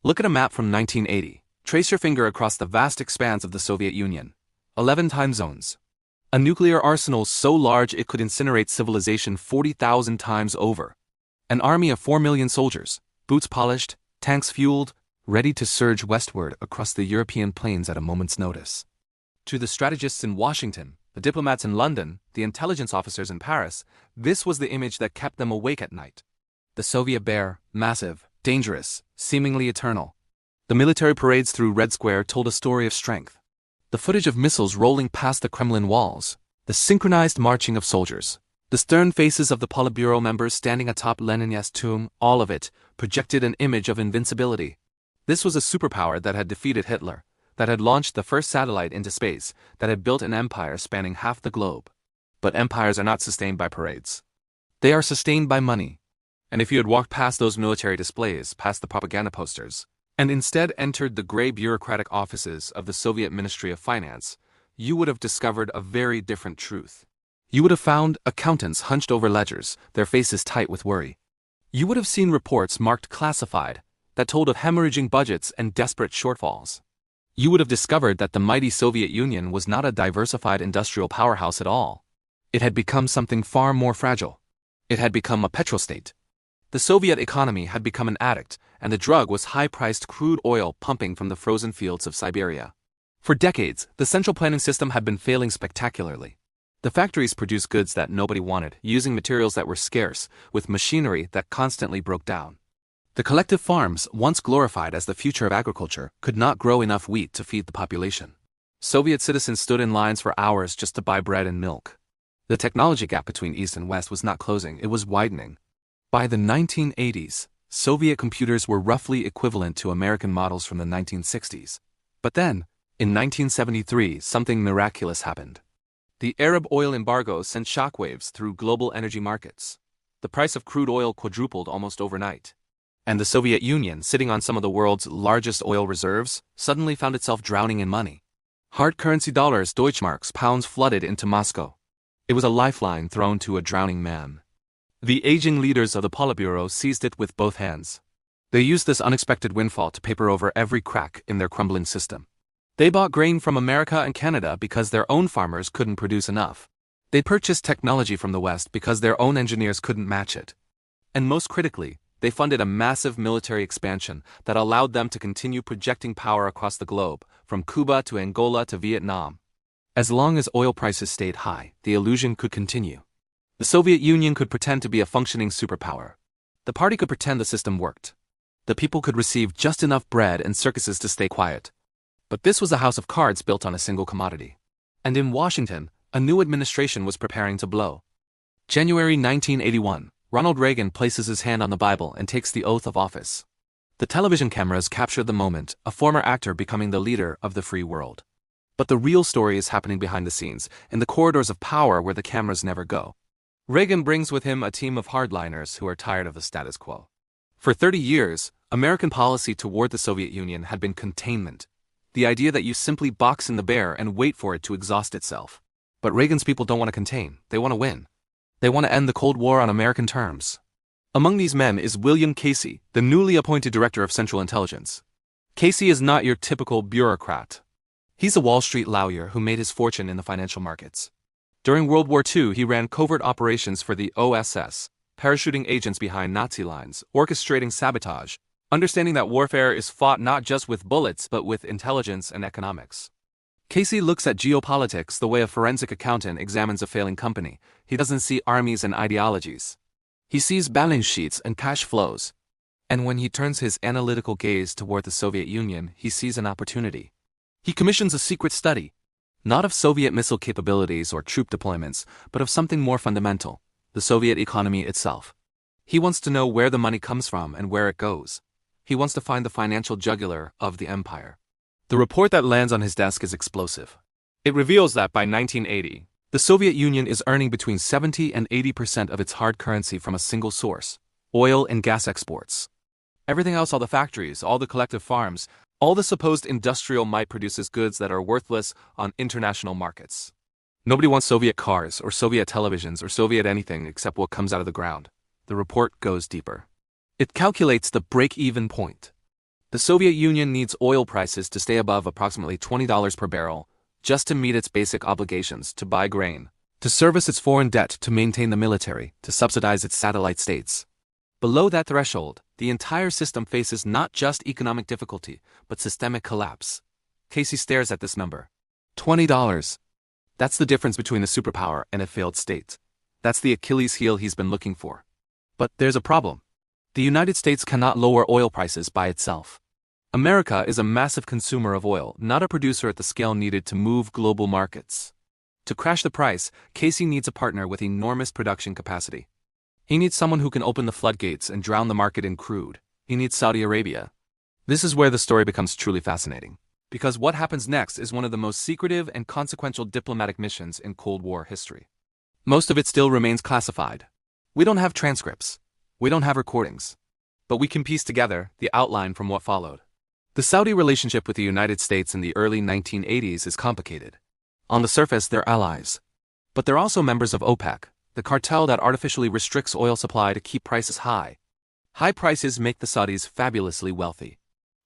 Look at a map from 1980. Trace your finger across the vast expanse of the Soviet Union. 11 time zones. A nuclear arsenal so large it could incinerate civilization 40,000 times over. An army of 4 million soldiers, boots polished, tanks fueled, ready to surge westward across the European plains at a moment's notice. To the strategists in Washington, the diplomats in London, the intelligence officers in Paris, this was the image that kept them awake at night. The Soviet bear, massive, dangerous, seemingly eternal. The military parades through Red Square told a story of strength. The footage of missiles rolling past the Kremlin walls, the synchronized marching of soldiers, the stern faces of the Politburo members standing atop Lenin's tomb, all of it projected an image of invincibility. This was a superpower that had defeated Hitler, that had launched the first satellite into space, that had built an empire spanning half the globe. But empires are not sustained by parades. They are sustained by money. And if you had walked past those military displays, past the propaganda posters, and instead entered the gray bureaucratic offices of the Soviet Ministry of Finance, you would have discovered a very different truth. You would have found accountants hunched over ledgers, their faces tight with worry. You would have seen reports marked classified that told of hemorrhaging budgets and desperate shortfalls. You would have discovered that the mighty Soviet Union was not a diversified industrial powerhouse at all. It had become something far more fragile. It had become a petrostate. The Soviet economy had become an addict, and the drug was high-priced crude oil pumping from the frozen fields of Siberia. For decades, the central planning system had been failing spectacularly. The factories produced goods that nobody wanted, using materials that were scarce, with machinery that constantly broke down. The collective farms, once glorified as the future of agriculture, could not grow enough wheat to feed the population. Soviet citizens stood in lines for hours just to buy bread and milk. The technology gap between East and West was not closing, it was widening. By the 1980s, Soviet computers were roughly equivalent to American models from the 1960s. But then, in 1973, something miraculous happened. The Arab oil embargo sent shockwaves through global energy markets. The price of crude oil quadrupled almost overnight. And the Soviet Union, sitting on some of the world's largest oil reserves, suddenly found itself drowning in money. Hard currency dollars, Deutschmarks, pounds flooded into Moscow. It was a lifeline thrown to a drowning man. The aging leaders of the Politburo seized it with both hands. They used this unexpected windfall to paper over every crack in their crumbling system. They bought grain from America and Canada because their own farmers couldn't produce enough. They purchased technology from the West because their own engineers couldn't match it. And most critically, they funded a massive military expansion that allowed them to continue projecting power across the globe, from Cuba to Angola to Vietnam. As long as oil prices stayed high, the illusion could continue. The Soviet Union could pretend to be a functioning superpower. The party could pretend the system worked. The people could receive just enough bread and circuses to stay quiet. But this was a house of cards built on a single commodity. And in Washington, a new administration was preparing to blow. January 1981, Ronald Reagan places his hand on the Bible and takes the oath of office. The television cameras captured the moment, a former actor becoming the leader of the free world. But the real story is happening behind the scenes, in the corridors of power where the cameras never go. Reagan brings with him a team of hardliners who are tired of the status quo. For 30 years, American policy toward the Soviet Union had been containment, the idea that you simply box in the bear and wait for it to exhaust itself. But Reagan's people don't want to contain, they want to win. They want to end the Cold War on American terms. Among these men is William Casey, the newly appointed director of Central Intelligence. Casey is not your typical bureaucrat. He's a Wall Street lawyer who made his fortune in the financial markets. During World War II, he ran covert operations for the OSS, parachuting agents behind Nazi lines, orchestrating sabotage, understanding that warfare is fought not just with bullets but with intelligence and economics. Casey looks at geopolitics the way a forensic accountant examines a failing company. He doesn't see armies and ideologies. He sees balance sheets and cash flows. And when he turns his analytical gaze toward the Soviet Union, he sees an opportunity. He commissions a secret study, not of Soviet missile capabilities or troop deployments, but of something more fundamental, the Soviet economy itself. He wants to know where the money comes from and where it goes. He wants to find the financial jugular of the empire. The report that lands on his desk is explosive. It reveals that by 1980, the Soviet Union is earning between 70% and 80% of its hard currency from a single source, oil and gas exports. Everything else, all the factories, all the collective farms, all the supposed industrial might produces goods that are worthless on international markets. Nobody wants Soviet cars or Soviet televisions or Soviet anything except what comes out of the ground. The report goes deeper. It calculates the break-even point. The Soviet Union needs oil prices to stay above approximately $20 per barrel, just to meet its basic obligations to buy grain, to service its foreign debt, to maintain the military, to subsidize its satellite states. Below that threshold, the entire system faces not just economic difficulty, but systemic collapse. Casey stares at this number. $20. That's the difference between a superpower and a failed state. That's the Achilles heel he's been looking for. But there's a problem. The United States cannot lower oil prices by itself. America is a massive consumer of oil, not a producer at the scale needed to move global markets. To crash the price, Casey needs a partner with enormous production capacity. He needs someone who can open the floodgates and drown the market in crude. He needs Saudi Arabia. This is where the story becomes truly fascinating. Because what happens next is one of the most secretive and consequential diplomatic missions in Cold War history. Most of it still remains classified. We don't have transcripts. We don't have recordings. But we can piece together the outline from what followed. The Saudi relationship with the United States in the early 1980s is complicated. On the surface, they're allies. But they're also members of OPEC, the cartel that artificially restricts oil supply to keep prices high. High prices make the Saudis fabulously wealthy.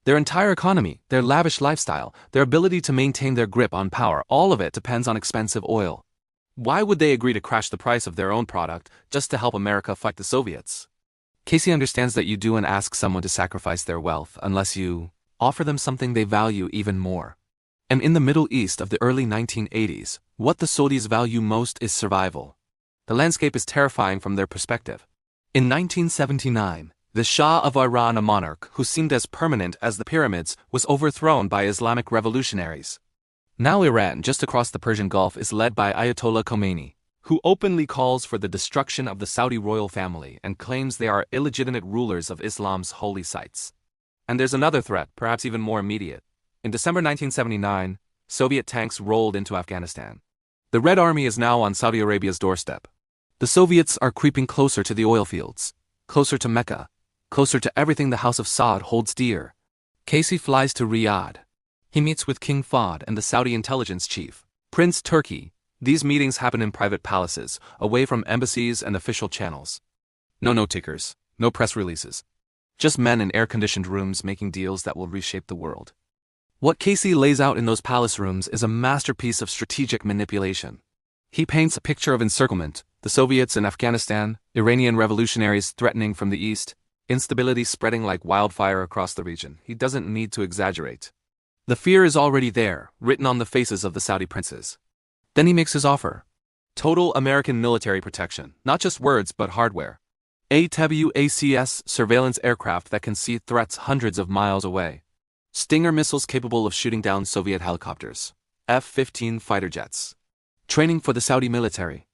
Their entire economy, their lavish lifestyle, their ability to maintain their grip on power, all of it depends on expensive oil. Why would they agree to crash the price of their own product just to help America fight the Soviets? Casey understands that you do and ask someone to sacrifice their wealth unless you offer them something they value even more. And in the Middle East of the early 1980s, what the Saudis value most is survival. The landscape is terrifying from their perspective. In 1979, the Shah of Iran, a monarch who seemed as permanent as the pyramids, was overthrown by Islamic revolutionaries. Now Iran, just across the Persian Gulf, is led by Ayatollah Khomeini, who openly calls for the destruction of the Saudi royal family and claims they are illegitimate rulers of Islam's holy sites. And there's another threat, perhaps even more immediate. In December 1979, Soviet tanks rolled into Afghanistan. The Red Army is now on Saudi Arabia's doorstep. The Soviets are creeping closer to the oil fields, closer to Mecca, closer to everything the House of Saud holds dear. Casey flies to Riyadh. He meets with King Fahd and the Saudi intelligence chief, Prince Turki. These meetings happen in private palaces, away from embassies and official channels. No note takers, no press releases. Just men in air-conditioned rooms making deals that will reshape the world. What Casey lays out in those palace rooms is a masterpiece of strategic manipulation. He paints a picture of encirclement, the Soviets in Afghanistan, Iranian revolutionaries threatening from the east, instability spreading like wildfire across the region. He doesn't need to exaggerate. The fear is already there, written on the faces of the Saudi princes. Then he makes his offer. Total American military protection, not just words but hardware. AWACS surveillance aircraft that can see threats hundreds of miles away. Stinger missiles capable of shooting down Soviet helicopters. F-15 fighter jets. Training for the Saudi military.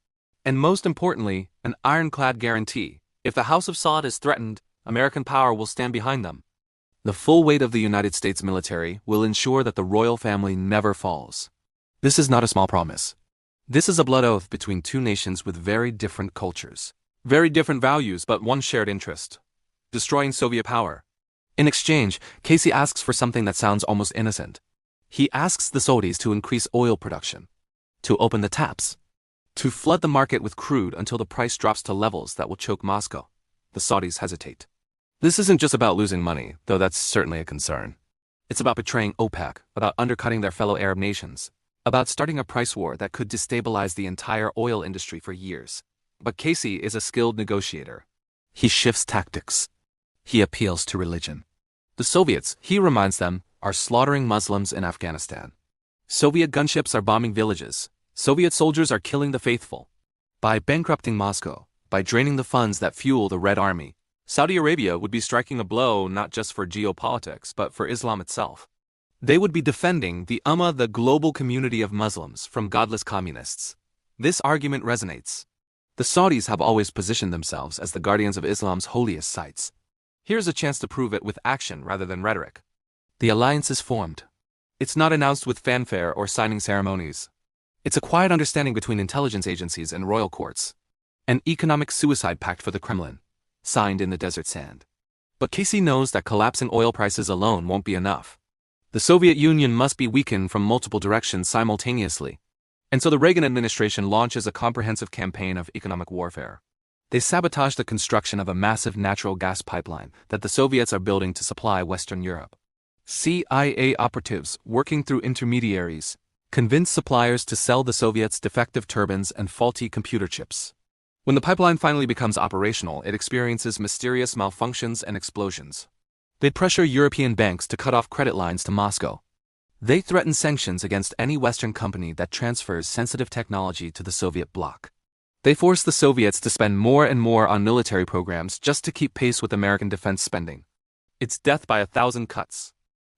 And most importantly, an ironclad guarantee. If the House of Saud is threatened, American power will stand behind them. The full weight of the United States military will ensure that the royal family never falls. This is not a small promise. This is a blood oath between two nations with very different cultures. Very different values, but one shared interest. Destroying Soviet power. In exchange, Casey asks for something that sounds almost innocent. He asks the Saudis to increase oil production. To open the taps. To flood the market with crude until the price drops to levels that will choke Moscow. The Saudis hesitate. This isn't just about losing money, though that's certainly a concern. It's about betraying OPEC, about undercutting their fellow Arab nations, about starting a price war that could destabilize the entire oil industry for years. But Casey is a skilled negotiator. He shifts tactics. He appeals to religion. The Soviets, he reminds them, are slaughtering Muslims in Afghanistan. Soviet gunships are bombing villages. Soviet soldiers are killing the faithful. By bankrupting Moscow, by draining the funds that fuel the Red Army, Saudi Arabia would be striking a blow not just for geopolitics, but for Islam itself. They would be defending the Ummah, the global community of Muslims, from godless communists. This argument resonates. The Saudis have always positioned themselves as the guardians of Islam's holiest sites. Here's a chance to prove it with action rather than rhetoric. The alliance is formed. It's not announced with fanfare or signing ceremonies. It's a quiet understanding between intelligence agencies and royal courts. An economic suicide pact for the Kremlin, signed in the desert sand. But Casey knows that collapsing oil prices alone won't be enough. The Soviet Union must be weakened from multiple directions simultaneously. And so the Reagan administration launches a comprehensive campaign of economic warfare. They sabotage the construction of a massive natural gas pipeline that the Soviets are building to supply Western Europe. CIA operatives, working through intermediaries, convinced suppliers to sell the Soviets defective turbines and faulty computer chips. When the pipeline finally becomes operational, it experiences mysterious malfunctions and explosions. They pressure European banks to cut off credit lines to Moscow. They threaten sanctions against any Western company that transfers sensitive technology to the Soviet bloc. They force the Soviets to spend more and more on military programs just to keep pace with American defense spending. It's death by 1,000 cuts.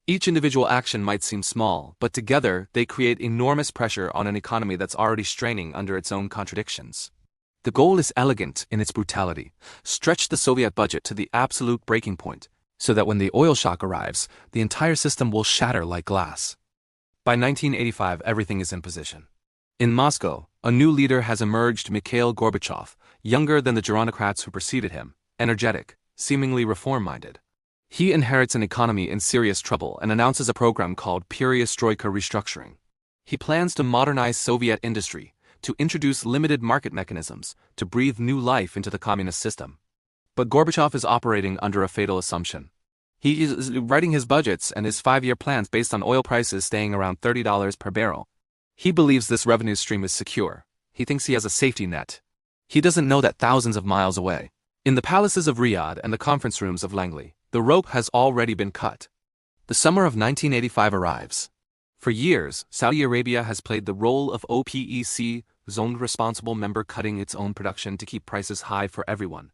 Each individual action might seem small, but together they create enormous pressure on an economy that's already straining under its own contradictions. The goal is elegant in its brutality: stretch the Soviet budget to the absolute breaking point, so that when the oil shock arrives, the entire system will shatter like glass. By 1985, everything is in position. In Moscow, a new leader has emerged: Mikhail Gorbachev, younger than the gerontocrats who preceded him, energetic, seemingly reform-minded. He inherits an economy in serious trouble and announces a program called Perestroika Restructuring. He plans to modernize Soviet industry, to introduce limited market mechanisms, to breathe new life into the communist system. But Gorbachev is operating under a fatal assumption. He is writing his budgets and his 5-year plans based on oil prices staying around $30 per barrel. He believes this revenue stream is secure. He thinks he has a safety net. He doesn't know that thousands of miles away, in the palaces of Riyadh and the conference rooms of Langley, the rope has already been cut. The summer of 1985 arrives. For years, Saudi Arabia has played the role of OPEC, zoned responsible member, cutting its own production to keep prices high for everyone.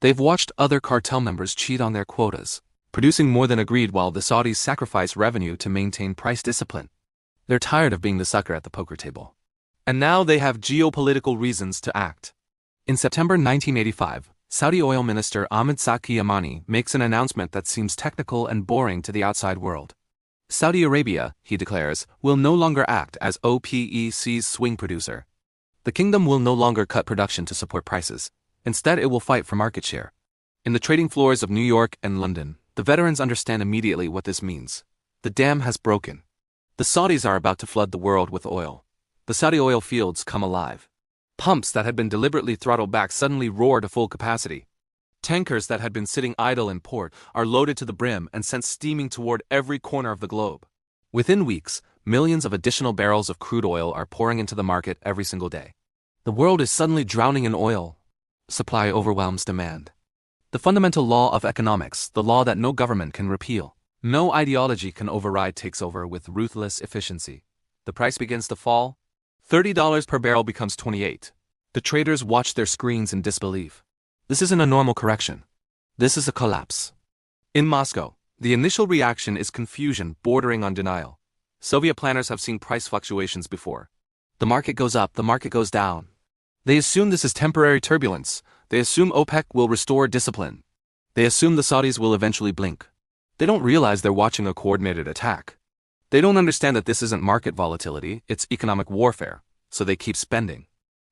They've watched other cartel members cheat on their quotas, producing more than agreed while the Saudis sacrifice revenue to maintain price discipline. They're tired of being the sucker at the poker table. And now they have geopolitical reasons to act. In September 1985, Saudi oil minister Ahmed Saki Yamani makes an announcement that seems technical and boring to the outside world. Saudi Arabia, he declares, will no longer act as OPEC's swing producer. The kingdom will no longer cut production to support prices. Instead, it will fight for market share. In the trading floors of New York and London, the veterans understand immediately what this means. The dam has broken. The Saudis are about to flood the world with oil. The Saudi oil fields come alive. Pumps that had been deliberately throttled back suddenly roar to full capacity. Tankers that had been sitting idle in port are loaded to the brim and sent steaming toward every corner of the globe. Within weeks, millions of additional barrels of crude oil are pouring into the market every single day. The world is suddenly drowning in oil. Supply overwhelms demand. The fundamental law of economics, the law that no government can repeal, no ideology can override, takes over with ruthless efficiency. The price begins to fall. $30 per barrel becomes $28. The traders watch their screens in disbelief. This isn't a normal correction. This is a collapse. In Moscow, the initial reaction is confusion bordering on denial. Soviet planners have seen price fluctuations before. The market goes up, the market goes down. They assume this is temporary turbulence. They assume OPEC will restore discipline. They assume the Saudis will eventually blink. They don't realize they're watching a coordinated attack. They don't understand that this isn't market volatility, it's economic warfare, so they keep spending.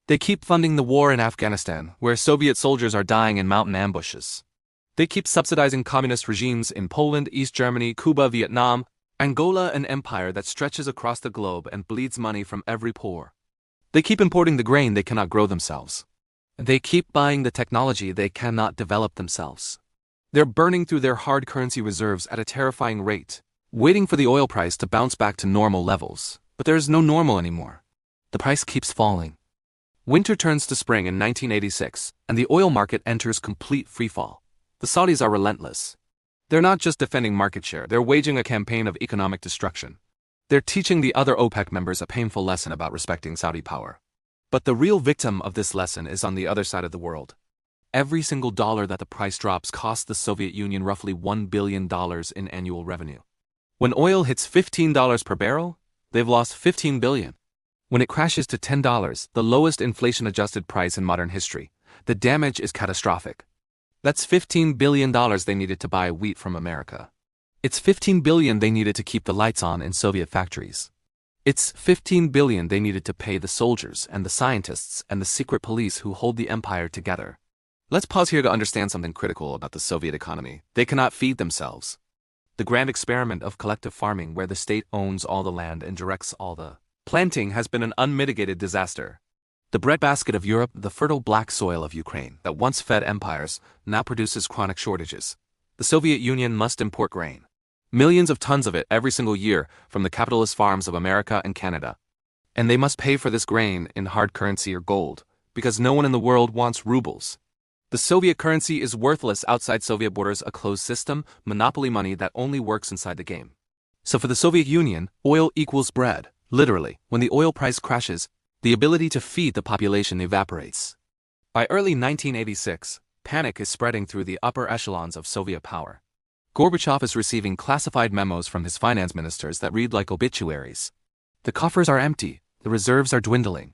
They keep funding the war in Afghanistan, where Soviet soldiers are dying in mountain ambushes. They keep subsidizing communist regimes in Poland, East Germany, Cuba, Vietnam, Angola, an empire that stretches across the globe and bleeds money from every pore. They keep importing the grain they cannot grow themselves. They keep buying the technology they cannot develop themselves. They're burning through their hard currency reserves at a terrifying rate, waiting for the oil price to bounce back to normal levels. But there is no normal anymore. The price keeps falling. Winter turns to spring in 1986, and the oil market enters complete freefall. The Saudis are relentless. They're not just defending market share, they're waging a campaign of economic destruction. They're teaching the other OPEC members a painful lesson about respecting Saudi power. But the real victim of this lesson is on the other side of the world. Every single dollar that the price drops costs the Soviet Union roughly $1 billion in annual revenue. When oil hits $15 per barrel, they've lost $15 billion. When it crashes to $10, the lowest inflation-adjusted price in modern history, the damage is catastrophic. That's $15 billion they needed to buy wheat from America. It's $15 billion they needed to keep the lights on in Soviet factories. It's $15 billion they needed to pay the soldiers and the scientists and the secret police who hold the empire together. Let's pause here to understand something critical about the Soviet economy. They cannot feed themselves. The grand experiment of collective farming, where the state owns all the land and directs all the planting, has been an unmitigated disaster. The breadbasket of Europe, the fertile black soil of Ukraine that once fed empires, now produces chronic shortages. The Soviet Union must import grain. Millions of tons of it every single year from the capitalist farms of America and Canada. And they must pay for this grain in hard currency or gold, because no one in the world wants rubles. The Soviet currency is worthless outside Soviet borders, a closed system, monopoly money that only works inside the game. So for the Soviet Union, oil equals bread. Literally, when the oil price crashes, the ability to feed the population evaporates. By early 1986, panic is spreading through the upper echelons of Soviet power. Gorbachev is receiving classified memos from his finance ministers that read like obituaries. The coffers are empty, the reserves are dwindling.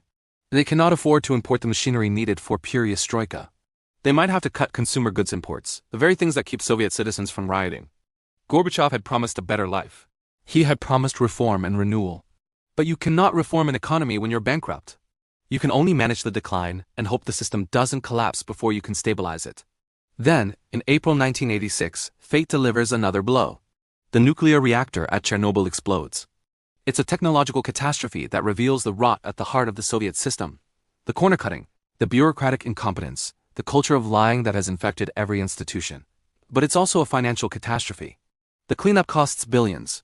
They cannot afford to import the machinery needed for perestroika. They might have to cut consumer goods imports, the very things that keep Soviet citizens from rioting. Gorbachev had promised a better life. He had promised reform and renewal. But you cannot reform an economy when you're bankrupt. You can only manage the decline and hope the system doesn't collapse before you can stabilize it. Then, in April 1986, fate delivers another blow. The nuclear reactor at Chernobyl explodes. It's a technological catastrophe that reveals the rot at the heart of the Soviet system. The corner-cutting, the bureaucratic incompetence, the culture of lying that has infected every institution. But it's also a financial catastrophe. The cleanup costs billions.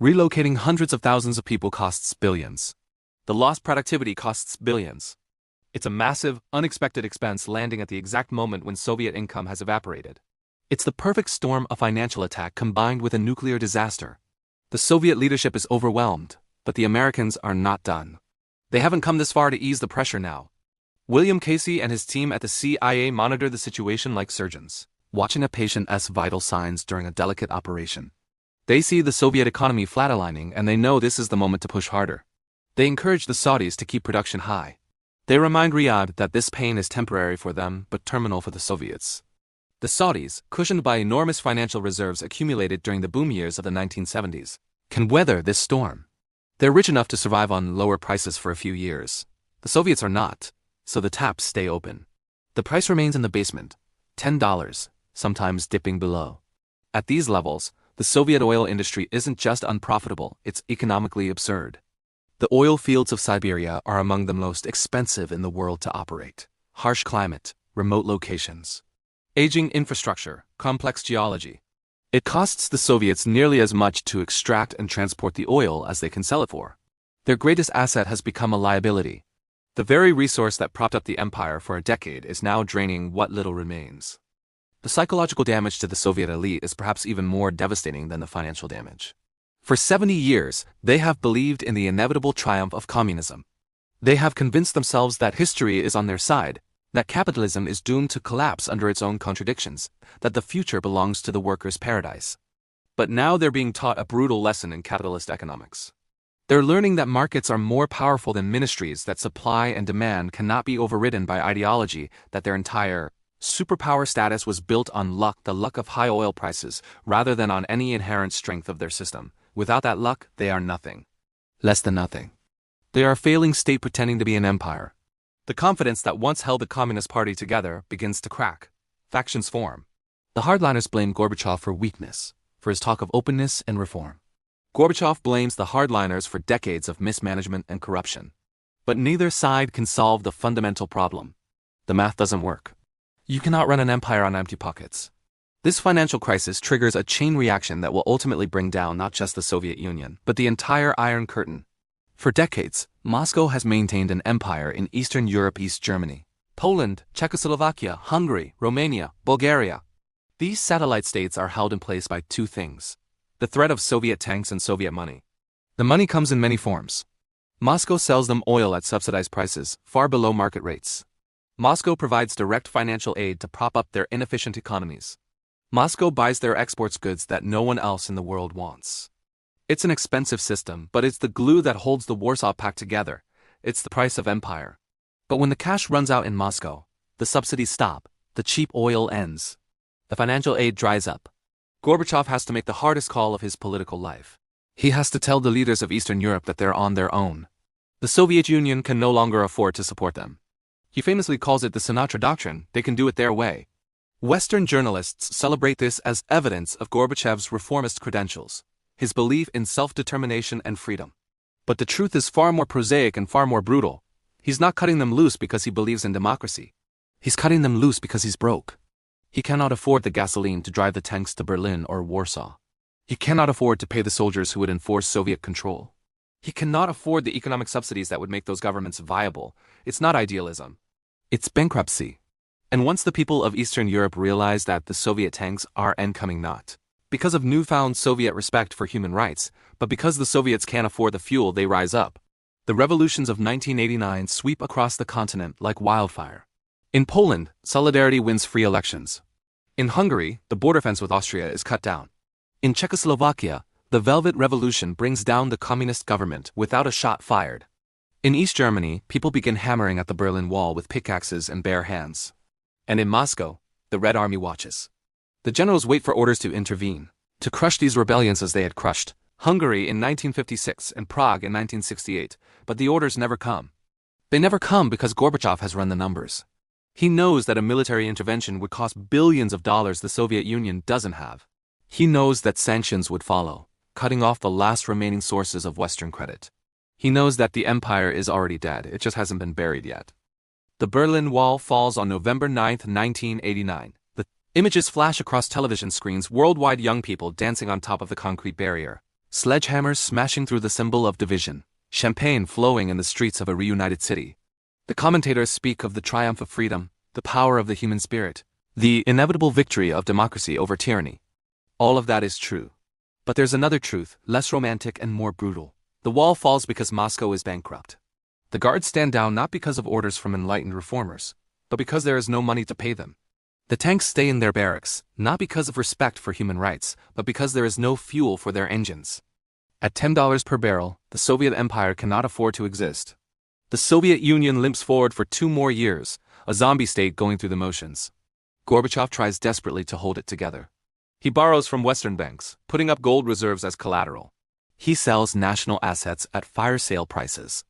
Relocating hundreds of thousands of people costs billions. The lost productivity costs billions. It's a massive, unexpected expense landing at the exact moment when Soviet income has evaporated. It's the perfect storm of financial attack combined with a nuclear disaster. The Soviet leadership is overwhelmed, but the Americans are not done. They haven't come this far to ease the pressure now. William Casey and his team at the CIA monitor the situation like surgeons, watching a patient's vital signs during a delicate operation. They see the Soviet economy flatlining and they know this is the moment to push harder. They encourage the Saudis to keep production high. They remind Riyadh that this pain is temporary for them but terminal for the Soviets. The Saudis, cushioned by enormous financial reserves accumulated during the boom years of the 1970s, can weather this storm. They're rich enough to survive on lower prices for a few years. The Soviets are not, so the taps stay open. The price remains in the basement, $10, sometimes dipping below. At these levels, the Soviet oil industry isn't just unprofitable, it's economically absurd. The oil fields of Siberia are among the most expensive in the world to operate. Harsh climate, remote locations, aging infrastructure, complex geology. It costs the Soviets nearly as much to extract and transport the oil as they can sell it for. Their greatest asset has become a liability. The very resource that propped up the empire for a decade is now draining what little remains. The psychological damage to the Soviet elite is perhaps even more devastating than the financial damage. For 70 years, they have believed in the inevitable triumph of communism. They have convinced themselves that history is on their side, that capitalism is doomed to collapse under its own contradictions, that the future belongs to the workers' paradise. But now they're being taught a brutal lesson in capitalist economics. They're learning that markets are more powerful than ministries, that supply and demand cannot be overridden by ideology, that their entire superpower status was built on luck, the luck of high oil prices, rather than on any inherent strength of their system. Without that luck, they are nothing. Less than nothing. They are a failing state pretending to be an empire. The confidence that once held the Communist Party together begins to crack. Factions form. The hardliners blame Gorbachev for weakness, for his talk of openness and reform. Gorbachev blames the hardliners for decades of mismanagement and corruption. But neither side can solve the fundamental problem. The math doesn't work. You cannot run an empire on empty pockets. This financial crisis triggers a chain reaction that will ultimately bring down not just the Soviet Union, but the entire Iron Curtain. For decades, Moscow has maintained an empire in Eastern Europe, East Germany, Poland, Czechoslovakia, Hungary, Romania, Bulgaria. These satellite states are held in place by two things: the threat of Soviet tanks and Soviet money. The money comes in many forms. Moscow sells them oil at subsidized prices, far below market rates. Moscow provides direct financial aid to prop up their inefficient economies. Moscow buys their exports goods that no one else in the world wants. It's an expensive system, but it's the glue that holds the Warsaw Pact together. It's the price of empire. But when the cash runs out in Moscow, the subsidies stop, the cheap oil ends. The financial aid dries up. Gorbachev has to make the hardest call of his political life. He has to tell the leaders of Eastern Europe that they're on their own. The Soviet Union can no longer afford to support them. He famously calls it the Sinatra Doctrine. They can do it their way. Western journalists celebrate this as evidence of Gorbachev's reformist credentials, his belief in self-determination and freedom. But the truth is far more prosaic and far more brutal. He's not cutting them loose because he believes in democracy. He's cutting them loose because he's broke. He cannot afford the gasoline to drive the tanks to Berlin or Warsaw. He cannot afford to pay the soldiers who would enforce Soviet control. He cannot afford the economic subsidies that would make those governments viable. It's not idealism. It's bankruptcy. And once the people of Eastern Europe realize that the Soviet tanks are coming not because of newfound Soviet respect for human rights, but because the Soviets can't afford the fuel, they rise up. The revolutions of 1989 sweep across the continent like wildfire. In Poland, solidarity wins free elections. In Hungary, the border fence with Austria is cut down. In Czechoslovakia, the Velvet Revolution brings down the communist government without a shot fired. In East Germany, people begin hammering at the Berlin Wall with pickaxes and bare hands. And in Moscow, the Red Army watches. The generals wait for orders to intervene, to crush these rebellions as they had crushed Hungary in 1956 and Prague in 1968, but the orders never come. They never come because Gorbachev has run the numbers. He knows that a military intervention would cost billions of dollars the Soviet Union doesn't have. He knows that sanctions would follow, cutting off the last remaining sources of Western credit. He knows that the empire is already dead, it just hasn't been buried yet. The Berlin Wall falls on November 9, 1989. The images flash across television screens, worldwide, young people dancing on top of the concrete barrier, sledgehammers smashing through the symbol of division, champagne flowing in the streets of a reunited city. The commentators speak of the triumph of freedom, the power of the human spirit, the inevitable victory of democracy over tyranny. All of that is true. But there's another truth, less romantic and more brutal. The wall falls because Moscow is bankrupt. The guards stand down not because of orders from enlightened reformers, but because there is no money to pay them. The tanks stay in their barracks, not because of respect for human rights, but because there is no fuel for their engines. At $10 per barrel, the Soviet Empire cannot afford to exist. The Soviet Union limps forward for 2 more years, a zombie state going through the motions. Gorbachev tries desperately to hold it together. He borrows from Western banks, putting up gold reserves as collateral. He sells national assets at fire sale prices.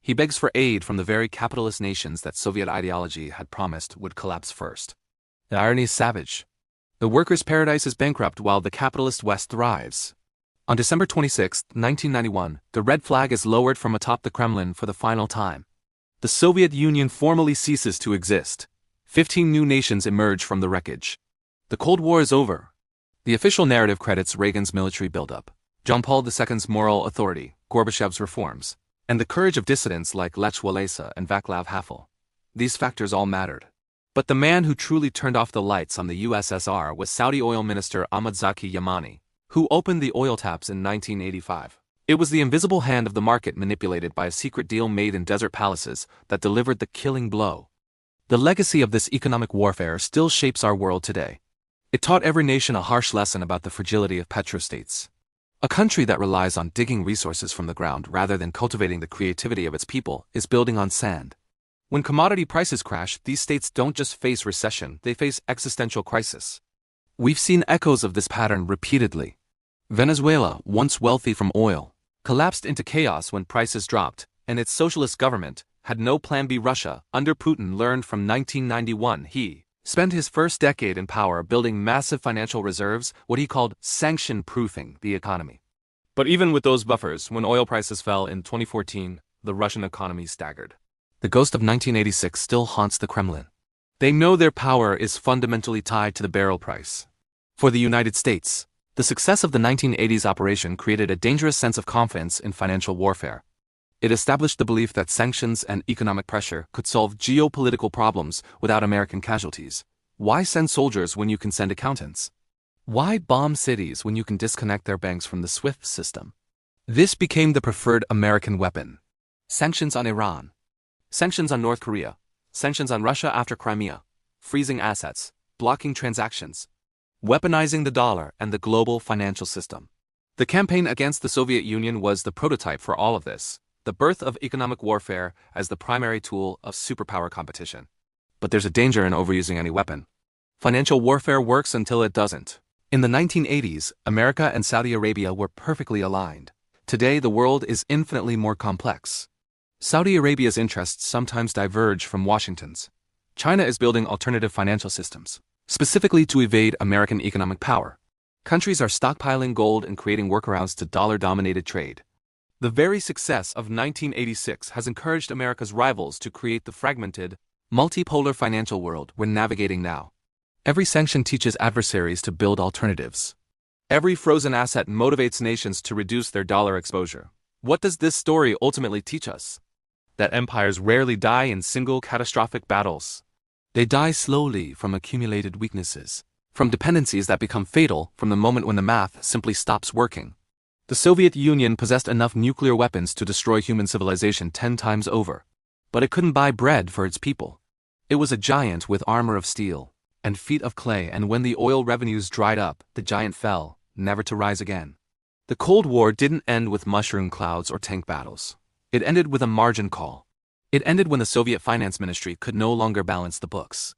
He begs for aid from the very capitalist nations that Soviet ideology had promised would collapse first. The irony is savage. The workers' paradise is bankrupt while the capitalist West thrives. On December 26, 1991, the red flag is lowered from atop the Kremlin for the final time. The Soviet Union formally ceases to exist. 15 new nations emerge from the wreckage. The Cold War is over. The official narrative credits Reagan's military buildup, John Paul II's moral authority, Gorbachev's reforms, and the courage of dissidents like Lech Walesa and Václav Havel. These factors all mattered. But the man who truly turned off the lights on the USSR was Saudi oil minister Ahmad Zaki Yamani, who opened the oil taps in 1985. It was the invisible hand of the market manipulated by a secret deal made in desert palaces that delivered the killing blow. The legacy of this economic warfare still shapes our world today. It taught every nation a harsh lesson about the fragility of petrostates. A country that relies on digging resources from the ground rather than cultivating the creativity of its people is building on sand. When commodity prices crash, these states don't just face recession, they face existential crisis. We've seen echoes of this pattern repeatedly. Venezuela, once wealthy from oil, collapsed into chaos when prices dropped, and its socialist government had no plan B. Russia, under Putin, learned from 1991. He spent his first decade in power building massive financial reserves, what he called sanction-proofing the economy. But even with those buffers, when oil prices fell in 2014, the Russian economy staggered. The ghost of 1986 still haunts the Kremlin. They know their power is fundamentally tied to the barrel price. For the United States, the success of the 1980s operation created a dangerous sense of confidence in financial warfare. It established the belief that sanctions and economic pressure could solve geopolitical problems without American casualties. Why send soldiers when you can send accountants? Why bomb cities when you can disconnect their banks from the SWIFT system? This became the preferred American weapon. Sanctions on Iran. Sanctions on North Korea. Sanctions on Russia after Crimea. Freezing assets. Blocking transactions. Weaponizing the dollar and the global financial system. The campaign against the Soviet Union was the prototype for all of this. The birth of economic warfare as the primary tool of superpower competition. But there's a danger in overusing any weapon. Financial warfare works until it doesn't. In the 1980s, America and Saudi Arabia were perfectly aligned. Today, the world is infinitely more complex. Saudi Arabia's interests sometimes diverge from Washington's. China is building alternative financial systems, specifically to evade American economic power. Countries are stockpiling gold and creating workarounds to dollar-dominated trade. The very success of 1986 has encouraged America's rivals to create the fragmented, multipolar financial world we're navigating now. Every sanction teaches adversaries to build alternatives. Every frozen asset motivates nations to reduce their dollar exposure. What does this story ultimately teach us? That empires rarely die in single catastrophic battles. They die slowly from accumulated weaknesses, from dependencies that become fatal from the moment when the math simply stops working. The Soviet Union possessed enough nuclear weapons to destroy human civilization 10 times over. But it couldn't buy bread for its people. It was a giant with armor of steel and feet of clay, and when the oil revenues dried up, the giant fell, never to rise again. The Cold War didn't end with mushroom clouds or tank battles. It ended with a margin call. It ended when the Soviet finance ministry could no longer balance the books.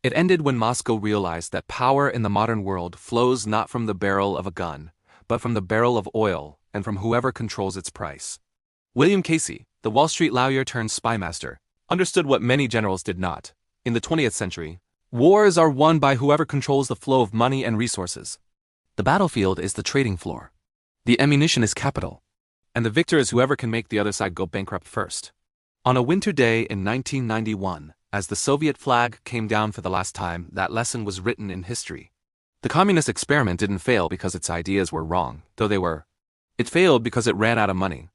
It ended when Moscow realized that power in the modern world flows not from the barrel of a gun, but from the barrel of oil and from whoever controls its price. William Casey, the Wall Street lawyer turned spymaster, understood what many generals did not. In the 20th century, wars are won by whoever controls the flow of money and resources. The battlefield is the trading floor. The ammunition is capital. And the victor is whoever can make the other side go bankrupt first. On a winter day in 1991, as the Soviet flag came down for the last time, that lesson was written in history. The communist experiment didn't fail because its ideas were wrong, though they were. It failed because it ran out of money.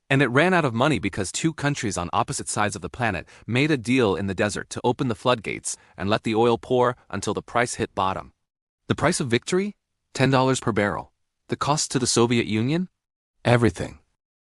And it ran out of money because two countries on opposite sides of the planet made a deal in the desert to open the floodgates and let the oil pour until the price hit bottom. The price of victory? $10 per barrel. The cost to the Soviet Union? Everything.